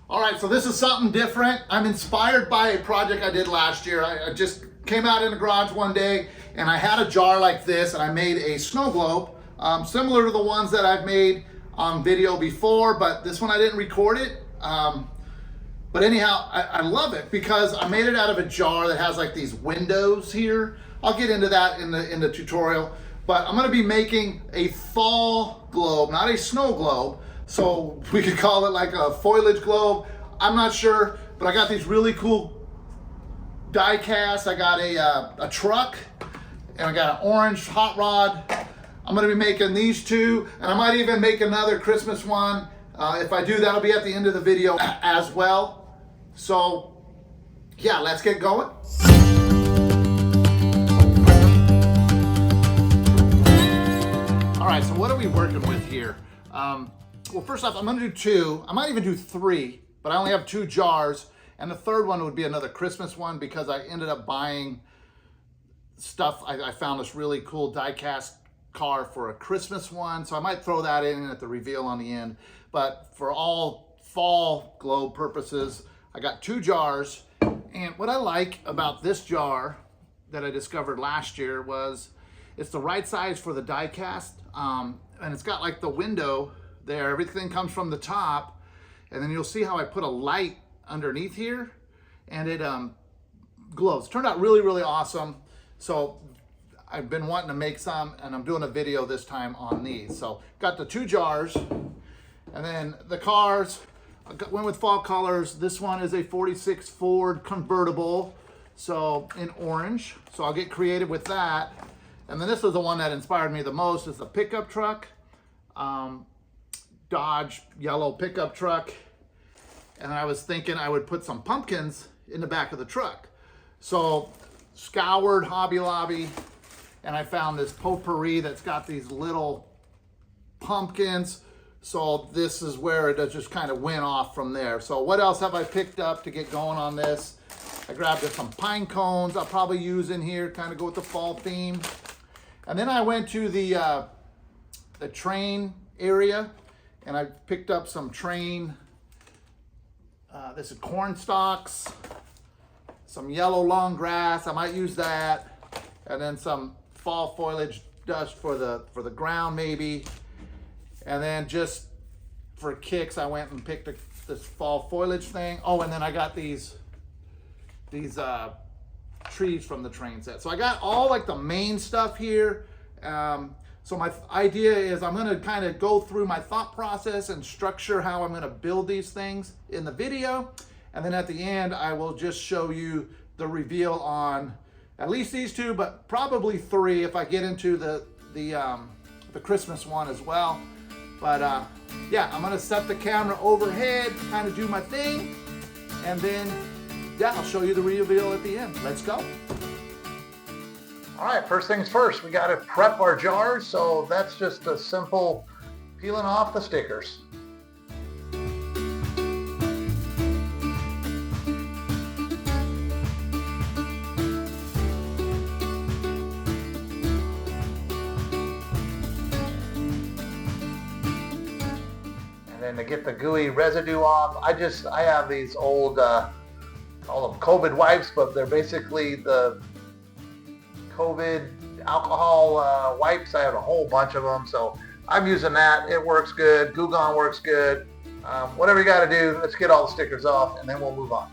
All right, so this is something different. I'm inspired by a project I did last year. I just came out in the garage one day and I had a jar like this and I made a snow globe, similar to the ones that I've made on video before, but this one I didn't record it. But anyhow, I love it because I made it out of a jar that has like these windows here. I'll get into that in the tutorial, but I'm gonna be making a fall globe, not a snow globe. So we could call it like a foliage globe. I'm not sure, but I got these really cool die casts. I got a truck and I got an orange hot rod. I'm gonna be making these two, and I might even make another Christmas one. If I do, that'll be at the end of the video as well. So yeah, let's get going. All right, so what are we working with here? Well, first off, I'm gonna do two. I might even do three, but I only have two jars. And the third one would be another Christmas one because I ended up buying stuff. I found this really cool die-cast car for a Christmas one. So I might throw that in at the reveal on the end. But for all fall globe purposes, I got two jars. And what I like about this jar that I discovered last year was it's the right size for the die-cast. And it's got like the window there, everything comes from the top, and then you'll see how I put a light underneath here, and it glows. Turned out really, really awesome. So I've been wanting to make some, and I'm doing a video this time on these. So got the two jars, and then the cars, I went with fall colors. This one is a 46 Ford convertible, so in orange. So I'll get creative with that. And then this is the one that inspired me the most, is the pickup truck. Dodge yellow pickup truck, and I was thinking I would put some pumpkins in the back of the truck. So scoured Hobby Lobby, and I found this potpourri that's got these little pumpkins. So this is where it just kind of went off from there. So what else have I picked up to get going on this? I grabbed some pine cones I'll probably use in here, kind of go with the fall theme. And then I went to the train area, and I picked up some train, this is corn stalks, some yellow long grass, I might use that, and then some fall foliage dust for the ground maybe. And then just for kicks, I went and picked this fall foliage thing. Oh, and then I got these trees from the train set. So I got all like the main stuff here. So my idea is I'm gonna kind of go through my thought process and structure how I'm gonna build these things in the video. And then at the end, I will just show you the reveal on at least these two, but probably three if I get into the Christmas one as well. But yeah, I'm gonna set the camera overhead, kind of do my thing. And then, yeah, I'll show you the reveal at the end. Let's go. All right, first things first, we got to prep our jars. So that's just a simple peeling off the stickers. And then to get the gooey residue off, I have these old, call them COVID wipes, but they're basically the COVID alcohol wipes. I have a whole bunch of them, so I'm using that. It works good. Goo Gone works good. Whatever you got to do, let's get all the stickers off, and then we'll move on.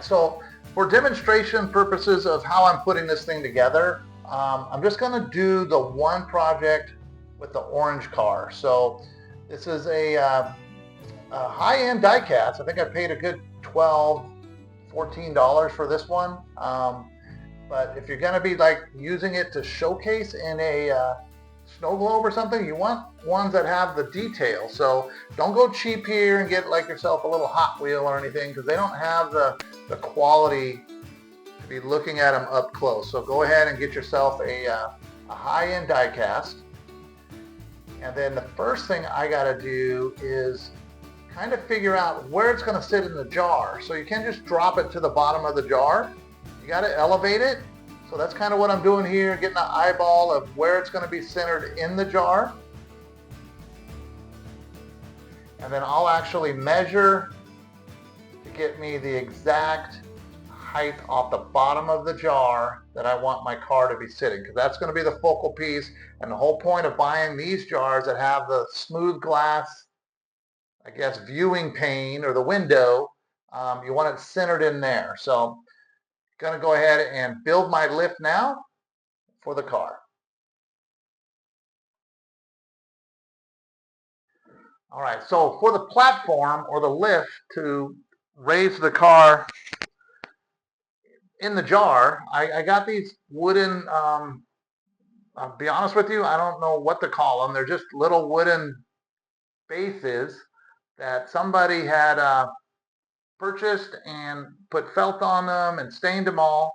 So for demonstration purposes of how I'm putting this thing together, I'm just going to do the one project with the orange car. So this is a high-end die cast. I think I paid a good $12, $14 for this one. But if you're going to be like using it to showcase in a snow globe or something, you want ones that have the detail. So don't go cheap here and get like yourself a little Hot Wheel or anything, because they don't have the quality to be looking at them up close. So go ahead and get yourself a high-end die cast. And then the first thing I gotta do is kind of figure out where it's gonna sit in the jar. So you can't just drop it to the bottom of the jar. You gotta elevate it. So that's kind of what I'm doing here, getting an eyeball of where it's gonna be centered in the jar. And then I'll actually measure to get me the exact height off the bottom of the jar that I want my car to be sitting, because that's going to be the focal piece. And the whole point of buying these jars that have the smooth glass, I guess, viewing pane or the window, you want it centered in there. So I'm going to go ahead and build my lift now for the car. All right, so for the platform or the lift to raise the car in the jar, I got these wooden, I'll be honest with you, I don't know what to call them. They're just little wooden bases that somebody had purchased and put felt on them and stained them all.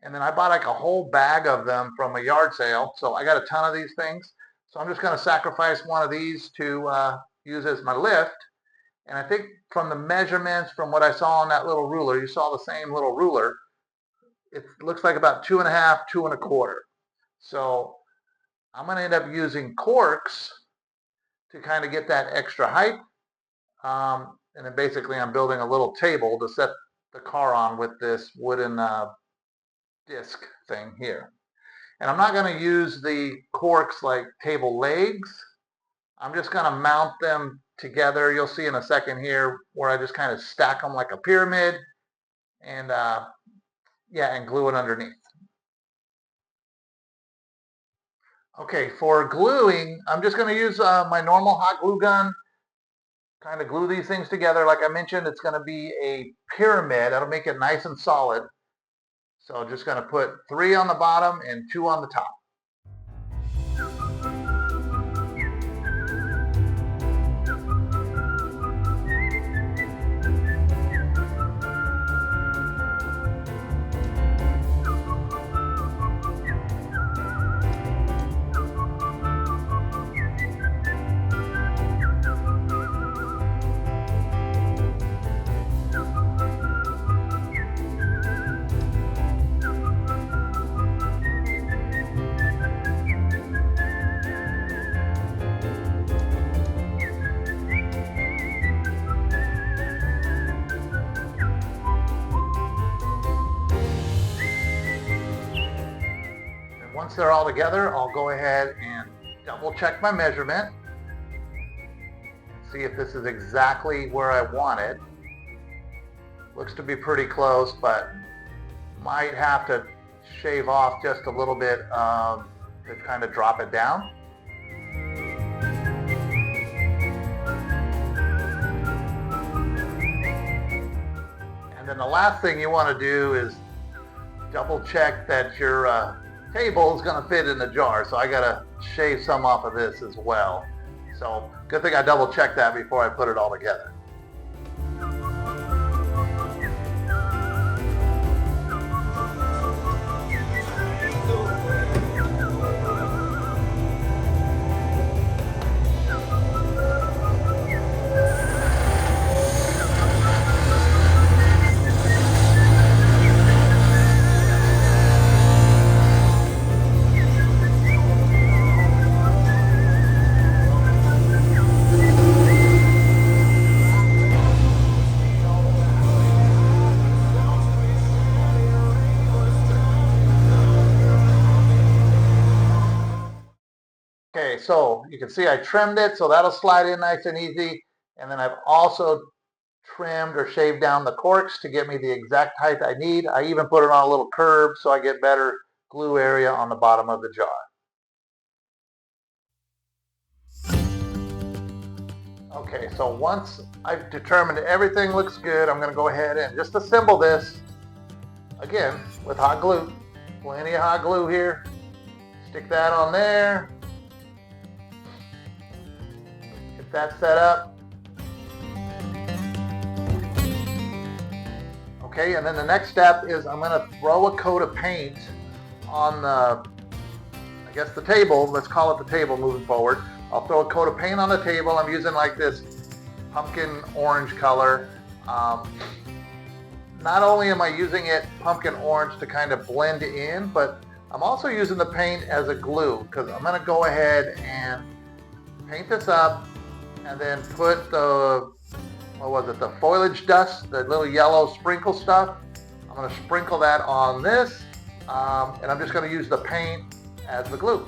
And then I bought like a whole bag of them from a yard sale. So I got a ton of these things. So I'm just going to sacrifice one of these to use as my lift. And I think from the measurements, from what I saw on that little ruler, you saw the same little ruler. It looks like about 2.5, 2.25. So I'm going to end up using corks to kind of get that extra height. And then basically I'm building a little table to set the car on with this wooden disc thing here. And I'm not going to use the corks like table legs. I'm just going to mount them together. You'll see in a second here where I just kind of stack them like a pyramid and and glue it underneath. Okay, for gluing, I'm just going to use my normal hot glue gun. Kind of glue these things together. Like I mentioned, it's going to be a pyramid. That'll make it nice and solid. So I'm just going to put 3 on the bottom and 2 on the top. Once they're all together, I'll go ahead and double check my measurement. See if this is exactly where I want it. Looks to be pretty close, but might have to shave off just a little bit to kind of drop it down. And then the last thing you want to do is double check that your table is going to fit in the jar. So I got to shave some off of this as well. So good thing I double checked that before I put it all together. Okay, so you can see I trimmed it, so that'll slide in nice and easy. And then I've also trimmed or shaved down the corks to get me the exact height I need. I even put it on a little curve so I get better glue area on the bottom of the jar. Okay, so once I've determined everything looks good, I'm going to go ahead and just assemble this, again, with hot glue. Plenty of hot glue here. Stick that on there. Get that set up. Okay, and then the next step is I'm going to throw a coat of paint on the, I guess the table, let's call it the table moving forward. I'll throw a coat of paint on the table. I'm using like this pumpkin orange color. Not only am I using it pumpkin orange to kind of blend in, but I'm also using the paint as a glue because I'm going to go ahead and paint this up and then put the, the foliage dust, the little yellow sprinkle stuff. I'm going to sprinkle that on this, and I'm just going to use the paint as the glue.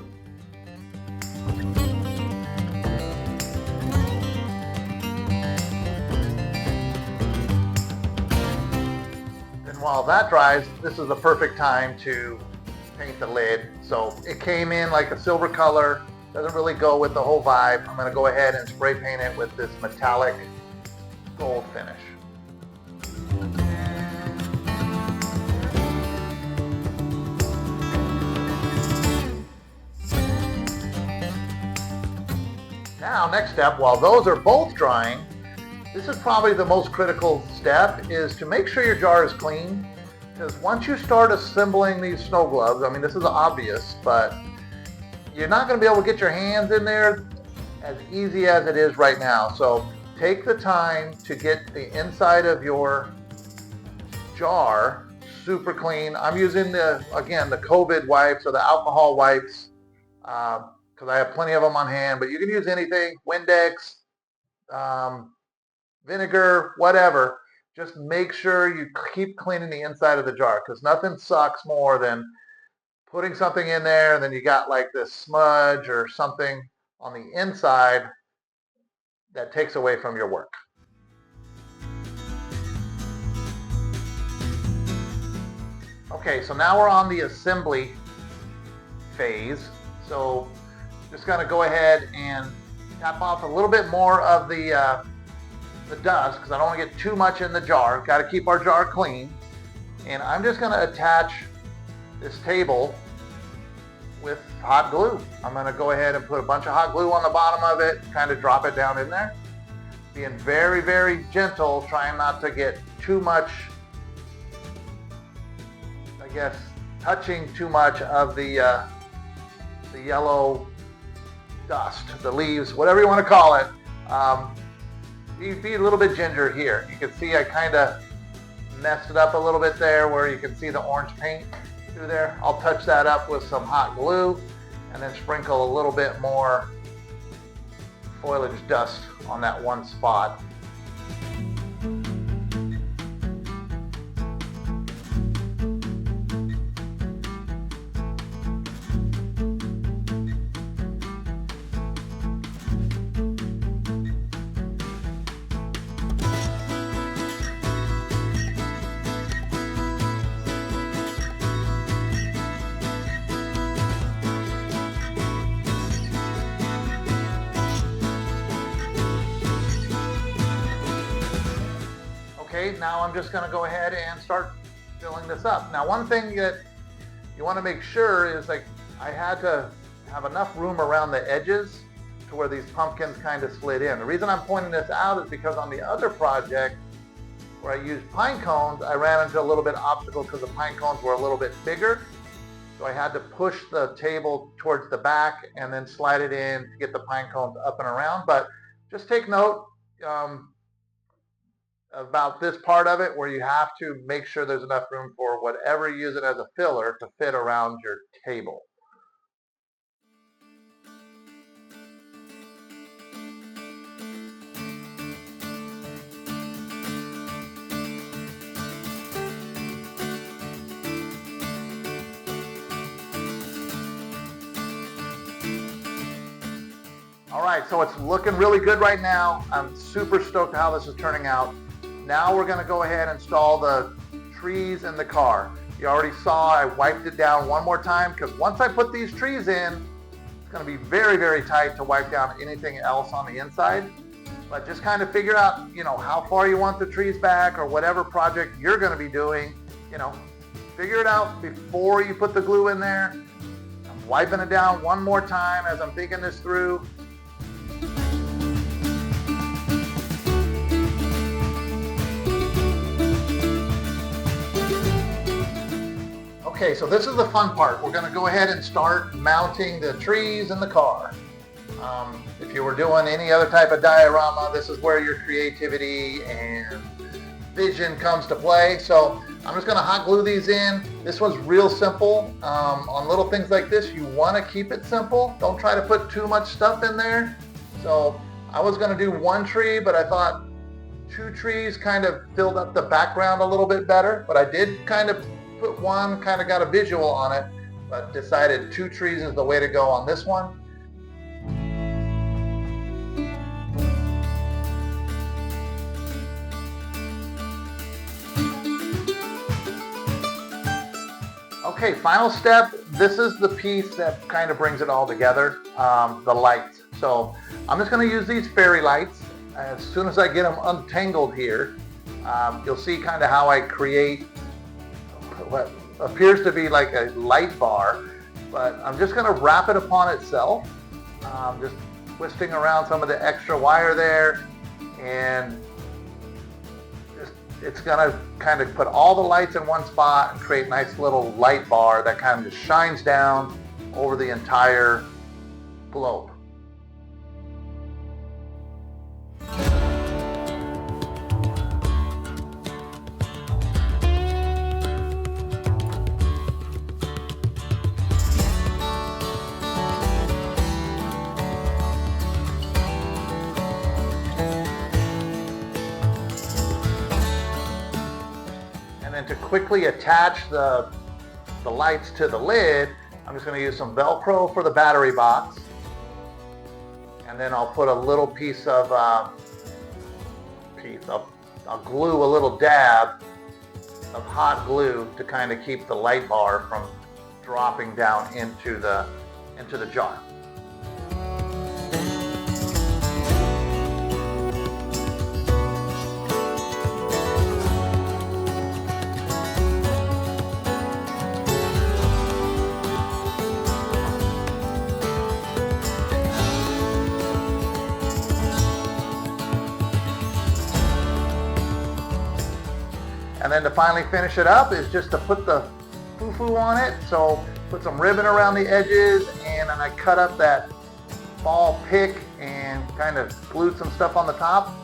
And while that dries, this is the perfect time to paint the lid. So it came in like a silver color, doesn't really go with the whole vibe. I'm going to go ahead and spray paint it with this metallic gold finish. Now, next step, while those are both drying, this is probably the most critical step, is to make sure your jar is clean. Because once you start assembling these snow gloves, I mean, this is obvious, but you're not going to be able to get your hands in there as easy as it is right now. So take the time to get the inside of your jar super clean. I'm using the COVID wipes or the alcohol wipes because I have plenty of them on hand, but you can use anything, Windex, vinegar, whatever. Just make sure you keep cleaning the inside of the jar because nothing sucks more than putting something in there and then you got like this smudge or something on the inside that takes away from your work. Okay, so now we're on the assembly phase. So just gonna go ahead and tap off a little bit more of the dust because I don't want to get too much in the jar. Got to keep our jar clean. And I'm just going to attach this table with hot glue. I'm going to go ahead and put a bunch of hot glue on the bottom of it, kind of drop it down in there. Being very, very gentle, trying not to get too much, I guess, touching too much of the yellow dust, the leaves, whatever you want to call it. Be a little bit ginger here. You can see I kind of messed it up a little bit there where you can see the orange paint through there. I'll touch that up with some hot glue and then sprinkle a little bit more foliage dust on that one spot. Okay, now I'm just going to go ahead and start filling this up. Now, one thing that you want to make sure is, like, I had to have enough room around the edges to where these pumpkins kind of slid in. The reason I'm pointing this out is because on the other project where I used pine cones, I ran into a little bit of obstacle because the pine cones were a little bit bigger. So I had to push the table towards the back and then slide it in to get the pine cones up and around. But just take note about this part of it where you have to make sure there's enough room for whatever you use it as a filler to fit around your table. All right, so it's looking really good right now. I'm super stoked how this is turning out. Now we're going to go ahead and install the trees in the car. You already saw I wiped it down one more time because once I put these trees in, it's going to be very, very tight to wipe down anything else on the inside. But just kind of figure out, how far you want the trees back or whatever project you're going to be doing. Figure it out before you put the glue in there. I'm wiping it down one more time as I'm thinking this through. Okay, so this is the fun part. We're going to go ahead and start mounting the trees in the car. If you were doing any other type of diorama, this is where your creativity and vision comes to play. So I'm just gonna hot glue these in. This one's real simple. On little things like this, you wanna keep it simple. Don't try to put too much stuff in there. So I was gonna do one tree, but I thought 2 trees kind of filled up the background a little bit better. But I did kind of put one, kind of got a visual on it, but decided 2 trees is the way to go on this one. Okay, final step. This is the piece that kind of brings it all together, the lights. So I'm just going to use these fairy lights. As soon as I get them untangled here, you'll see kind of how I create what appears to be like a light bar, but I'm just going to wrap it upon itself, just twisting around some of the extra wire there, and it's going to kind of put all the lights in one spot and create a nice little light bar that kind of just shines down over the entire globe. And to quickly attach the lights to the lid, I'm just going to use some Velcro for the battery box. And then I'll put a little piece of, I'll glue a little dab of hot glue to kind of keep the light bar from dropping down into the jar. And then to finally finish it up is just to put the foo-foo on it. So put some ribbon around the edges, and then I cut up that ball pick and kind of glued some stuff on the top.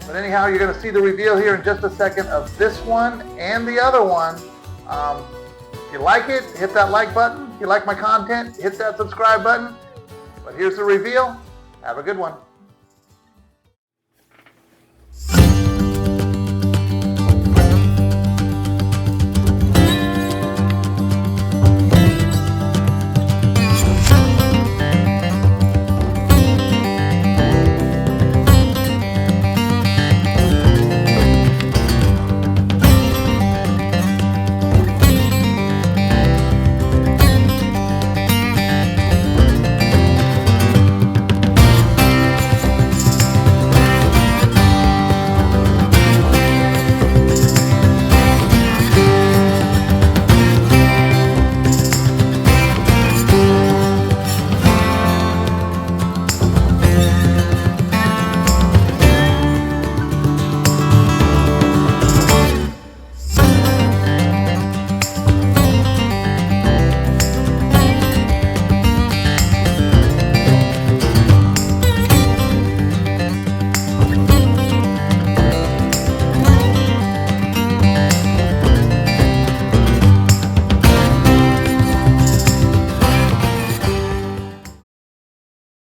But anyhow, you're going to see the reveal here in just a second of this one and the other one. If you like it, hit that like button. If you like my content, hit that subscribe button. But here's the reveal. Have a good one.